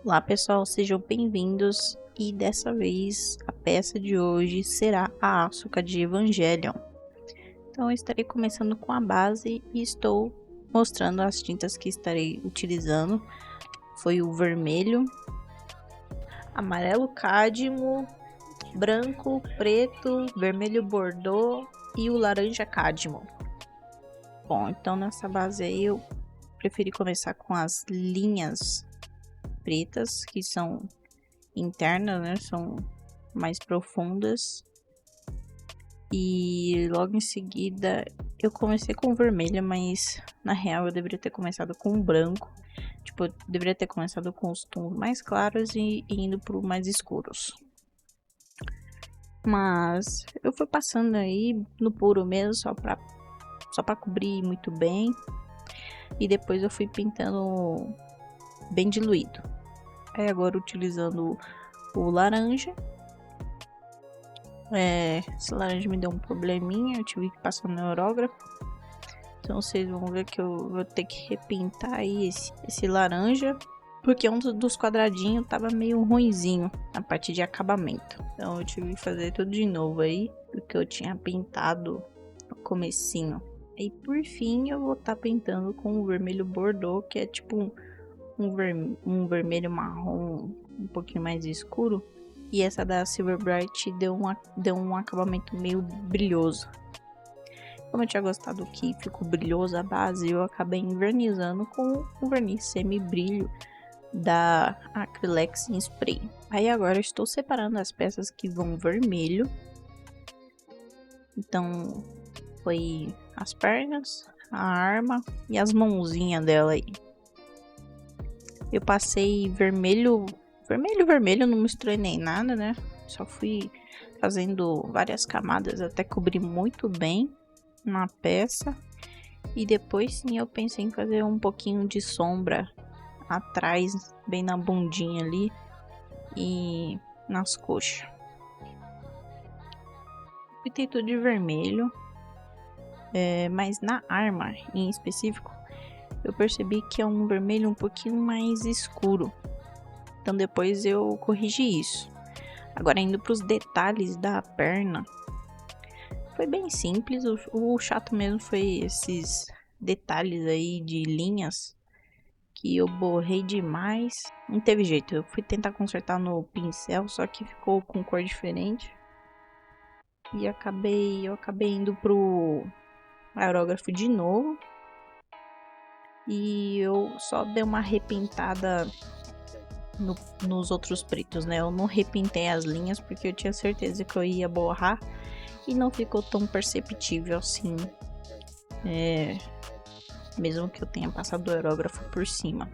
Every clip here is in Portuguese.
Olá pessoal, sejam bem-vindos e dessa vez a peça de hoje será a Asuka de Evangelion. Então eu estarei começando com a base e estou mostrando as tintas que estarei utilizando. Foi o vermelho, amarelo cádmio, branco, preto, vermelho bordô e o laranja cádmio. Bom, então nessa base aí eu preferi começar com as linhas pretas, que são internas, né? São mais profundas. E logo em seguida eu comecei com vermelha, mas na real eu deveria ter começado com branco. Tipo, eu deveria ter começado com os tons mais claros e indo pro mais escuros. Mas eu fui passando aí no puro mesmo, só pra cobrir muito bem. E depois eu fui pintando bem diluído. Aí agora utilizando o laranja. Esse laranja me deu um probleminha, eu tive que passar no aerógrafo. Então vocês vão ver que eu vou ter que repintar aí esse laranja. Porque um dos quadradinhos tava meio ruinzinho na parte de acabamento. Então eu tive que fazer tudo de novo aí, porque eu tinha pintado no comecinho. E por fim eu vou estar pintando com o vermelho bordô, que é tipo um vermelho marrom um pouquinho mais escuro. E essa da Silver Bright deu um acabamento meio brilhoso. Como eu tinha gostado que ficou brilhoso a base, eu acabei invernizando com o verniz semi-brilho da Acrylex em spray. Aí agora eu estou separando as peças que vão vermelho. Então foi as pernas, a arma e as mãozinhas dela aí. Eu passei vermelho, não misturei nem nada, né? Só fui fazendo várias camadas até cobrir muito bem na peça. E depois sim eu pensei em fazer um pouquinho de sombra atrás, bem na bundinha ali e nas coxas. Pintei tudo de vermelho, mas na arma em específico eu percebi que é um vermelho um pouquinho mais escuro. Então depois eu corrigi isso. Agora indo para os detalhes da perna, foi bem simples. O chato mesmo foi esses detalhes aí de linhas que eu borrei demais. Não teve jeito, eu fui tentar consertar no pincel, só que ficou com cor diferente. E eu acabei indo pro aerógrafo de novo. E eu só dei uma repintada nos outros pretos, né? Eu não repintei as linhas porque eu tinha certeza que eu ia borrar. E não ficou tão perceptível assim. Mesmo que eu tenha passado o aerógrafo por cima.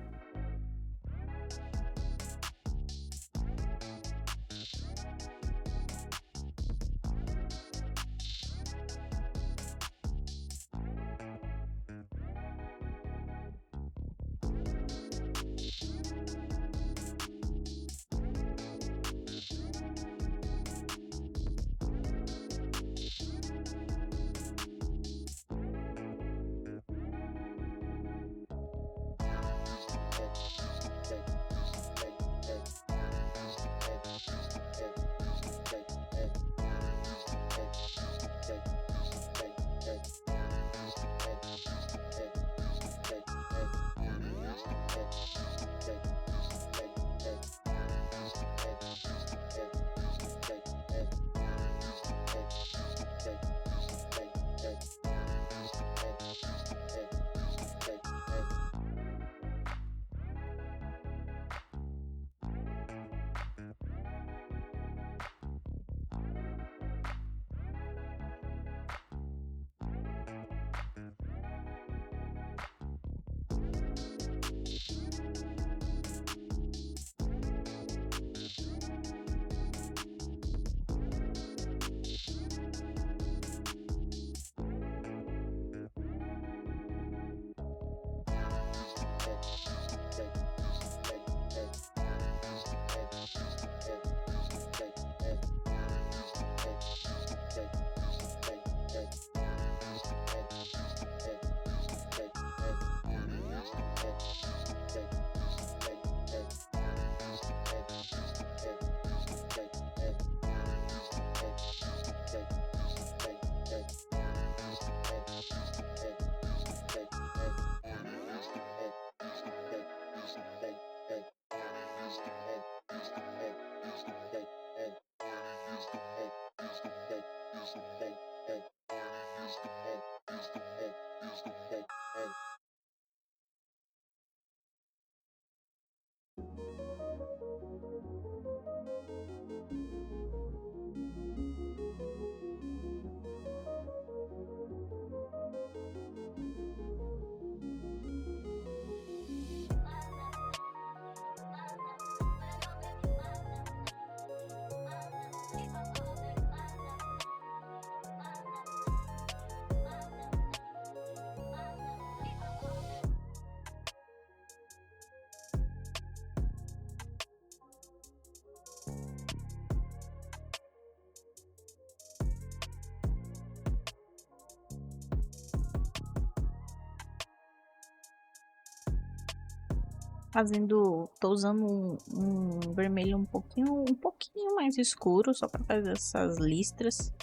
Tô usando um vermelho um pouquinho mais escuro, só pra fazer essas listras.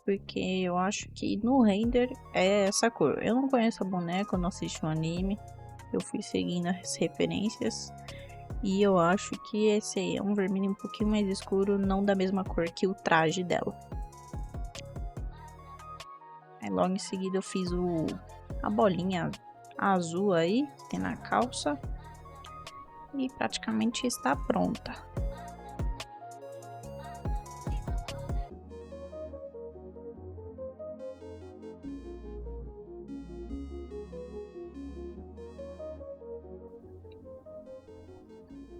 Porque eu acho que no render é essa cor. Eu não conheço a boneca, eu não assisto o anime. Eu fui seguindo as referências. E eu acho que esse aí é um vermelho um pouquinho mais escuro, não da mesma cor que o traje dela. Aí logo em seguida eu fiz a bolinha azul aí, que tem na calça. E praticamente está pronta.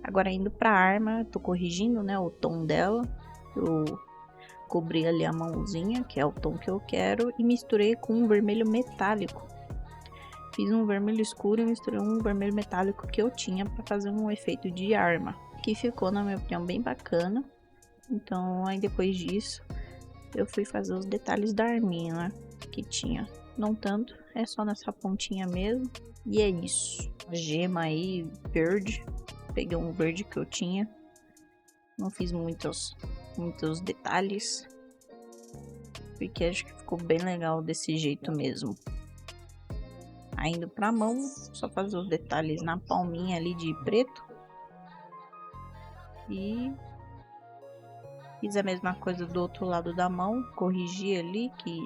Agora indo pra arma, tô corrigindo, né, o tom dela. Eu cobri ali a mãozinha, que é o tom que eu quero, e misturei com um vermelho metálico. Fiz um vermelho escuro e misturei um vermelho metálico que eu tinha para fazer um efeito de arma, que ficou, na minha opinião, bem bacana. Então, aí depois disso, eu fui fazer os detalhes da arminha, né, que tinha. Não tanto, é só nessa pontinha mesmo. E é isso. A gema aí, verde. Peguei um verde que eu tinha. Não fiz muitos detalhes. Porque acho que ficou bem legal desse jeito mesmo. Aí indo pra mão, só fazer os detalhes na palminha ali de preto. E fiz a mesma coisa do outro lado da mão. Corrigi ali que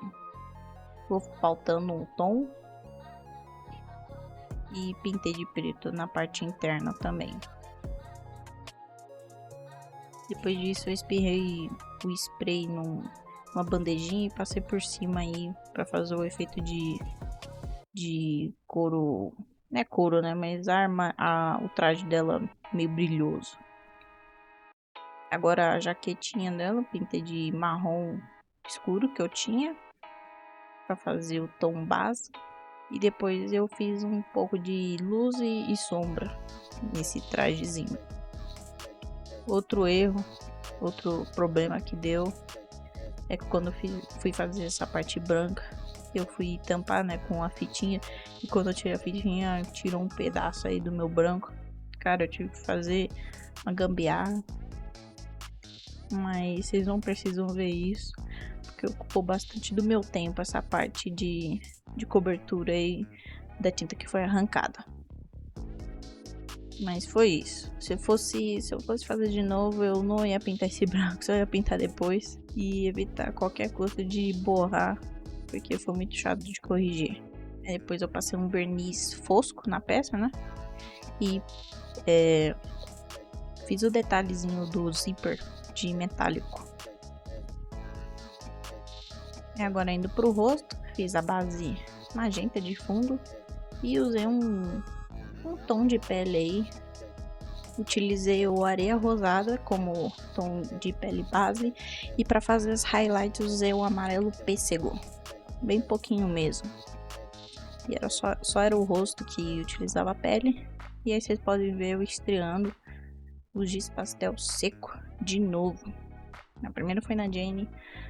ficou faltando um tom. E pintei de preto na parte interna também. Depois disso eu espirrei o spray numa bandejinha e passei por cima aí pra fazer o efeito de couro. Não é couro, né? Mas o traje dela meio brilhoso. Agora a jaquetinha dela pintei de marrom escuro que eu tinha pra fazer o tom base. E depois eu fiz um pouco de luz e sombra nesse trajezinho. Outro erro, outro problema que deu é que quando eu fui fazer essa parte branca, eu fui tampar, né, com a fitinha. E quando eu tirei a fitinha, tirou um pedaço aí do meu branco. Cara, eu tive que fazer uma gambiarra. Mas vocês não precisam ver isso, porque ocupou bastante do meu tempo essa parte de cobertura aí da tinta que foi arrancada. Mas foi isso. Se eu fosse fazer de novo, eu não ia pintar esse branco, só ia pintar depois e evitar qualquer coisa de borrar, porque foi muito chato de corrigir. Aí depois eu passei um verniz fosco na peça, né? E fiz o detalhezinho do zíper de metálico. E agora indo pro rosto, fiz a base magenta de fundo e usei um tom de pele aí. Utilizei o areia rosada como tom de pele base e para fazer as highlights usei o amarelo pêssego, bem pouquinho mesmo. E era só era o rosto que utilizava a pele. E aí vocês podem ver eu estreando o giz pastel seco de novo. A primeira foi na Jane,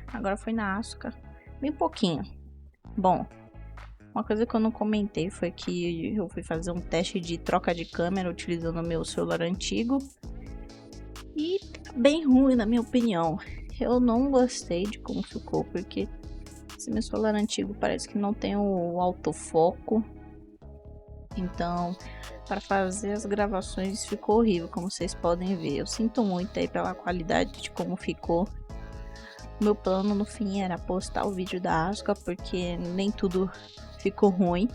agora foi na Asuka, bem pouquinho. Bom, uma coisa que eu não comentei foi que eu fui fazer um teste de troca de câmera utilizando o meu celular antigo. E tá bem ruim, na minha opinião. Eu não gostei de como ficou, porque esse meu celular antigo parece que não tem o autofoco. Então, para fazer as gravações ficou horrível, como vocês podem ver. Eu sinto muito aí pela qualidade de como ficou. Meu plano no fim era postar o vídeo da Asuka, porque nem tudo ficou ruim.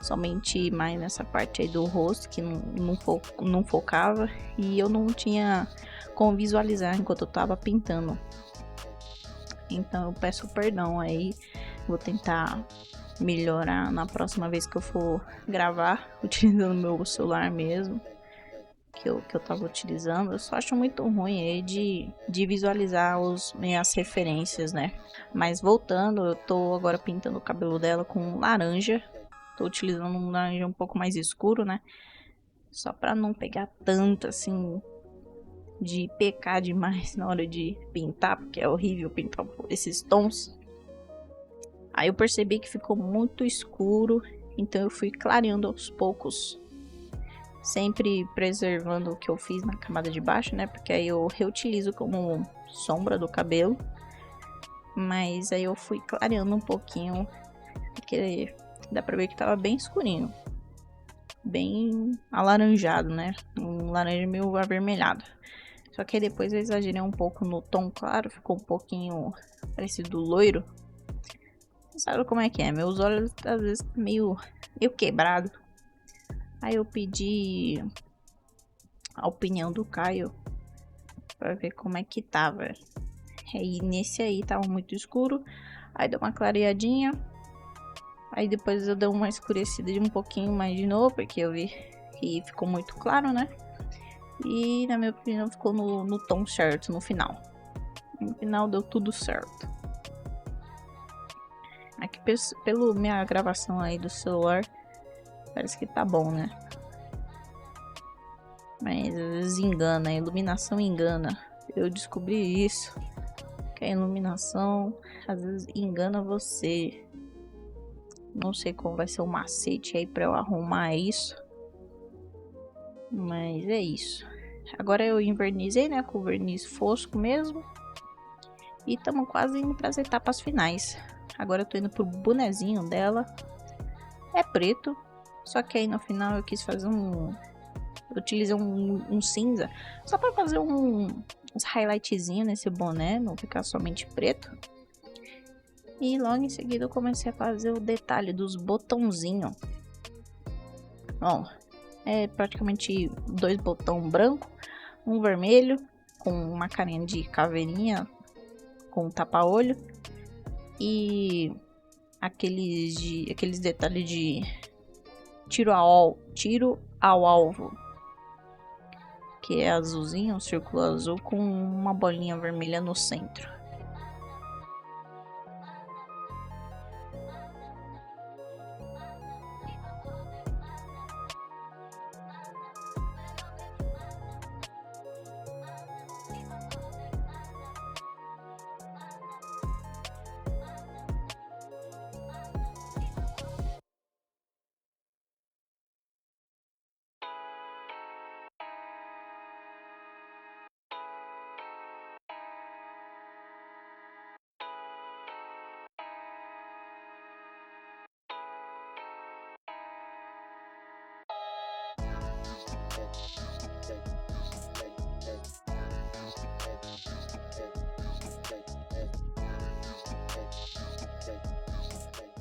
Somente mais nessa parte aí do rosto, que não focava. E eu não tinha como visualizar enquanto eu tava pintando. Então eu peço perdão aí. Vou tentar melhorar na próxima vez que eu for gravar, utilizando meu celular mesmo. Que eu tava utilizando. Eu só acho muito ruim aí de visualizar minhas referências, né? Mas voltando, eu tô agora pintando o cabelo dela com laranja. Tô utilizando um laranja um pouco mais escuro, né? Só pra não pegar tanto, assim, de pecar demais na hora de pintar, porque é horrível pintar esses tons. Aí eu percebi que ficou muito escuro, então eu fui clareando aos poucos. Sempre preservando o que eu fiz na camada de baixo, né? Porque aí eu reutilizo como sombra do cabelo. Mas aí eu fui clareando um pouquinho, porque dá pra ver que tava bem escurinho. Bem alaranjado, né? Um laranja meio avermelhado. Só que aí depois eu exagerei um pouco no tom claro, ficou um pouquinho parecido loiro. Sabe como é que é? Meus olhos às vezes meio quebrado. Aí eu pedi a opinião do Caio pra ver como é que tava. Aí nesse aí tava muito escuro. Aí deu uma clareadinha. Aí depois eu dei uma escurecida de um pouquinho mais de novo, porque eu vi que ficou muito claro, né? E na minha opinião ficou no tom certo no final. No final deu tudo certo. Aqui pelo minha gravação aí do celular, parece que tá bom, né? Mas às vezes engana, a iluminação engana. Eu descobri isso. Que a iluminação às vezes engana você. Não sei como vai ser o macete aí pra eu arrumar isso. Mas é isso. Agora eu invernizei, né? Com verniz fosco mesmo. E estamos quase indo para as etapas finais. Agora eu tô indo pro bonezinho dela. É preto. Só que aí no final eu quis fazer eu utilizei um cinza. Só para fazer uns highlightzinhos nesse boné. Não ficar somente preto. E logo em seguida eu comecei a fazer o detalhe dos botãozinhos. Ó, é praticamente 2 botões branco, um vermelho, com uma carinha de caveirinha, com tapa-olho. E aqueles detalhes de tiro ao alvo. Que é azulzinho, um círculo azul com uma bolinha vermelha no centro.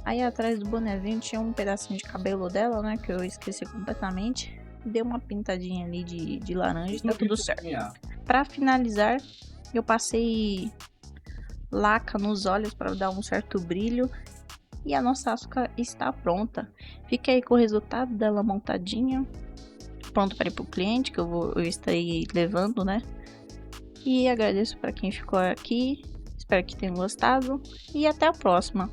Aí atrás do bonezinho tinha um pedacinho de cabelo dela, né? Que eu esqueci completamente. Dei uma pintadinha ali de laranja e tá tudo certo. Pra finalizar, eu passei laca nos olhos para dar um certo brilho. E a nossa Asuka está pronta. Fica aí com o resultado dela montadinha. Pronto para ir pro cliente, que eu estarei levando, né? E agradeço para quem ficou aqui. Espero que tenham gostado. E até a próxima.